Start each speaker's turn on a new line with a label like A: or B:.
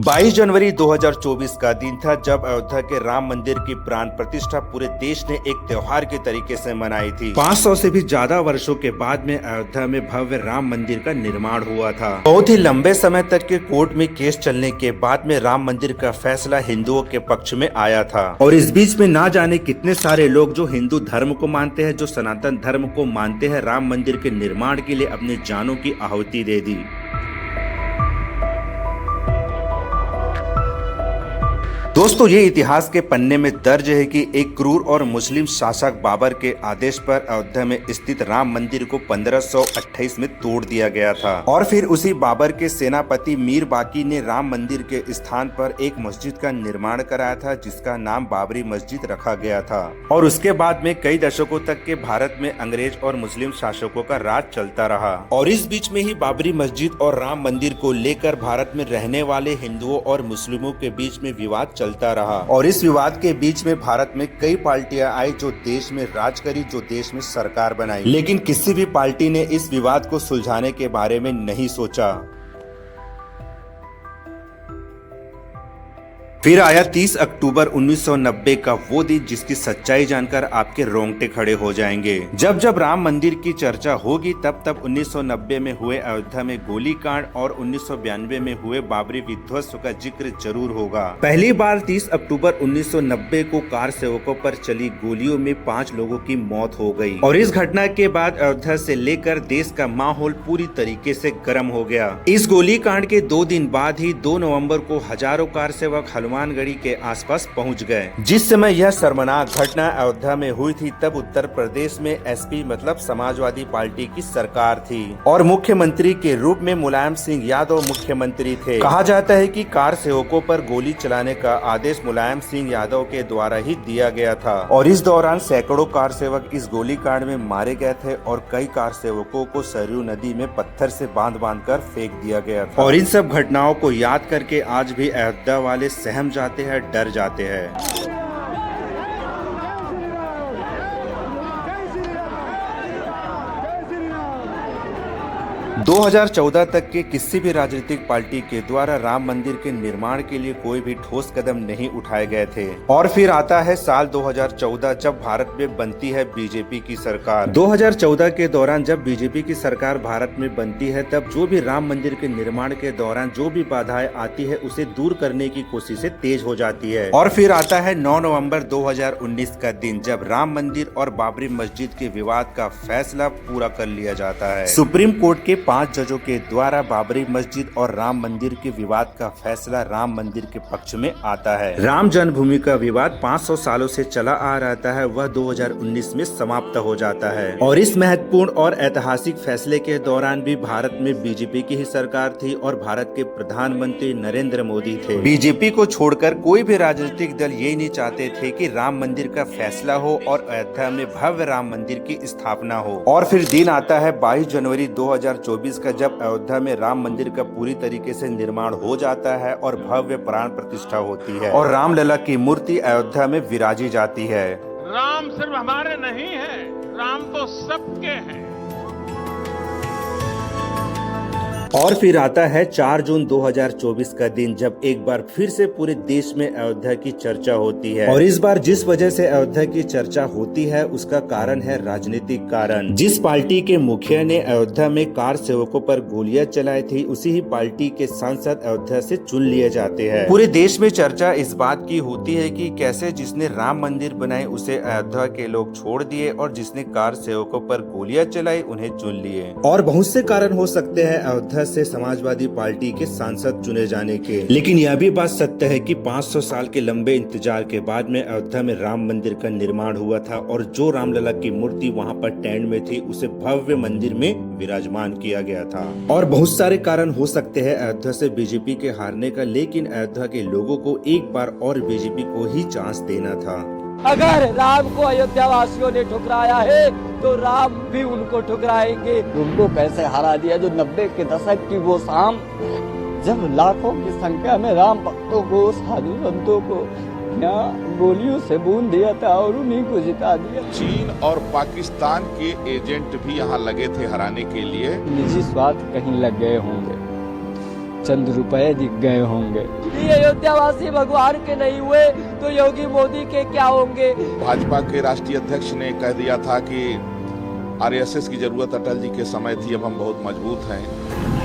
A: 22 जनवरी 2024 का दिन था जब अयोध्या के राम मंदिर की प्राण प्रतिष्ठा पूरे देश ने एक त्योहार के तरीके से मनाई थी। 500 से भी ज्यादा वर्षों के बाद में अयोध्या में भव्य राम मंदिर का निर्माण हुआ था। बहुत ही लंबे समय तक के कोर्ट में केस चलने के बाद में राम मंदिर का फैसला हिंदुओं के पक्ष में आया था और इस बीच में ना जाने कितने सारे लोग जो हिंदू धर्म को मानते हैं, जो सनातन धर्म को मानते हैं, राम मंदिर के निर्माण के लिए अपनी जानों की आहुति दे दी। दोस्तों, ये इतिहास के पन्ने में दर्ज है कि एक क्रूर और मुस्लिम शासक बाबर के आदेश पर अयोध्या में स्थित राम मंदिर को 1528 में तोड़ दिया गया था और फिर उसी बाबर के सेनापति मीर बाकी ने राम मंदिर के स्थान पर एक मस्जिद का निर्माण कराया था जिसका नाम बाबरी मस्जिद रखा गया था। और उसके बाद में कई दशकों तक के भारत में अंग्रेज और मुस्लिम शासकों का राज चलता रहा और इस बीच में ही बाबरी मस्जिद और राम मंदिर को लेकर भारत में रहने वाले हिंदुओं और मुस्लिमों के बीच में विवाद चलता रहा और इस विवाद के बीच में भारत में कई पार्टियां आई जो देश में राज करी, जो देश में सरकार बनाई, लेकिन किसी भी पार्टी ने इस विवाद को सुलझाने के बारे में नहीं सोचा। फिर आया 30 अक्टूबर 1990 का वो दिन जिसकी सच्चाई जानकर आपके रोंगटे खड़े हो जाएंगे। जब जब राम मंदिर की चर्चा होगी तब 1990 में हुए अयोध्या में गोलीकांड और 1992 में हुए बाबरी विध्वंस का जिक्र जरूर होगा। पहली बार 30 अक्टूबर 1990 को कार सेवकों पर चली गोलियों में 5 लोगों की मौत हो गई और इस घटना के बाद अयोध्या से लेकर देश का माहौल पूरी तरीके से गर्म हो गया। इस गोलीकांड के 2 दिन बाद ही 2 नवंबर को हजारों कार सेवक हनुमानगढ़ी के आसपास पहुंच गए। जिस समय यह शर्मनाक घटना अयोध्या में हुई थी तब उत्तर प्रदेश में एसपी मतलब समाजवादी पार्टी की सरकार थी और मुख्यमंत्री के रूप में मुलायम सिंह यादव मुख्यमंत्री थे। कहा जाता है कि कार सेवकों पर गोली चलाने का आदेश मुलायम सिंह यादव के द्वारा ही दिया गया था और इस दौरान सैकड़ों कार सेवक इस गोलीकांड में मारे गए थे और कई कार सेवकों को सरयू नदी में पत्थर से बांध कर फेंक दिया गया था। और इन सब घटनाओं को याद करके आज भी अयोध्या वाले सहम जाते हैं, डर जाते हैं। 2014 तक के किसी भी राजनीतिक पार्टी के द्वारा राम मंदिर के निर्माण के लिए कोई भी ठोस कदम नहीं उठाए गए थे और फिर आता है साल 2014 जब भारत में बनती है बीजेपी की सरकार। 2014 के दौरान जब बीजेपी की सरकार भारत में बनती है तब जो भी राम मंदिर के निर्माण के दौरान जो भी बाधाएं आती है उसे दूर करने की कोशिशें तेज हो जाती है। और फिर आता है 9 नवंबर 2019 का दिन जब राम मंदिर और बाबरी मस्जिद के विवाद का फैसला पूरा कर लिया जाता है। सुप्रीम कोर्ट के 5 जजों के द्वारा बाबरी मस्जिद और राम मंदिर के विवाद का फैसला राम मंदिर के पक्ष में आता है। राम जन्मभूमि का विवाद 500 सालों से चला आ रहा है, वह 2019 में समाप्त हो जाता है और इस महत्वपूर्ण और ऐतिहासिक फैसले के दौरान भी भारत में बीजेपी की ही सरकार थी और भारत के प्रधानमंत्री नरेंद्र मोदी थे। बीजेपी को छोड़कर कोई भी राजनीतिक दल ये नहीं चाहते थे कि राम मंदिर का फैसला हो और अयोध्या में भव्य राम मंदिर की स्थापना हो। और फिर दिन आता है 22 जनवरी 2024 का जब अयोध्या में राम मंदिर का पूरी तरीके से निर्माण हो जाता है और भव्य प्राण प्रतिष्ठा होती है और रामलला की मूर्ति अयोध्या में विराजी जाती है।
B: राम सिर्फ हमारे नहीं है, राम तो सबके हैं।
A: और फिर आता है 4 जून 2024 का दिन जब एक बार फिर से पूरे देश में अयोध्या की चर्चा होती है और इस बार जिस वजह से अयोध्या की चर्चा होती है उसका कारण है राजनीतिक कारण। जिस पार्टी के मुखिया ने अयोध्या में कार सेवकों पर गोलियां चलाई थी उसी ही पार्टी के सांसद अयोध्या से चुन लिए जाते हैं। पूरे देश में चर्चा इस बात की होती है कि कैसे जिसने राम मंदिर बनाए उसे अयोध्या के लोग छोड़ दिए और जिसने कार सेवकों पर गोलियां चलाई उन्हें चुन लिए। और बहुत से कारण हो सकते हैं अयोध्या से समाजवादी पार्टी के सांसद चुने जाने के, लेकिन यह भी बात सत्य है कि 500 साल के लंबे इंतजार के बाद में अयोध्या में राम मंदिर का निर्माण हुआ था और जो रामलला की मूर्ति वहां पर टेंट में थी उसे भव्य मंदिर में विराजमान किया गया था। और बहुत सारे कारण हो सकते हैं अयोध्या से बीजेपी के हारने का, लेकिन अयोध्या के लोगों को एक बार और बीजेपी को ही चांस देना था।
C: अगर राम को अयोध्या वासियों ने ठुकराया है तो राम भी उनको ठुकराएंगे। उनको कैसे हरा दिया जो 90 के दशक की वो शाम जब लाखों की संख्या में राम भक्तों को, साधु संतों को यहाँ गोलियों से बूंद दिया था और उन्हीं को जिता दिया।
D: चीन और पाकिस्तान के एजेंट भी यहाँ लगे थे हराने के लिए।
C: निजी स्वार्थ कहीं लग गए होंगे। चंद रुपए दिख गए होंगे। ये अयोध्यावासी भगवान के नहीं हुए तो योगी मोदी के क्या होंगे।
D: भाजपा के राष्ट्रीय अध्यक्ष ने कह दिया था कि आरएसएस की जरूरत अटल जी के समय थी, अब हम बहुत मजबूत हैं।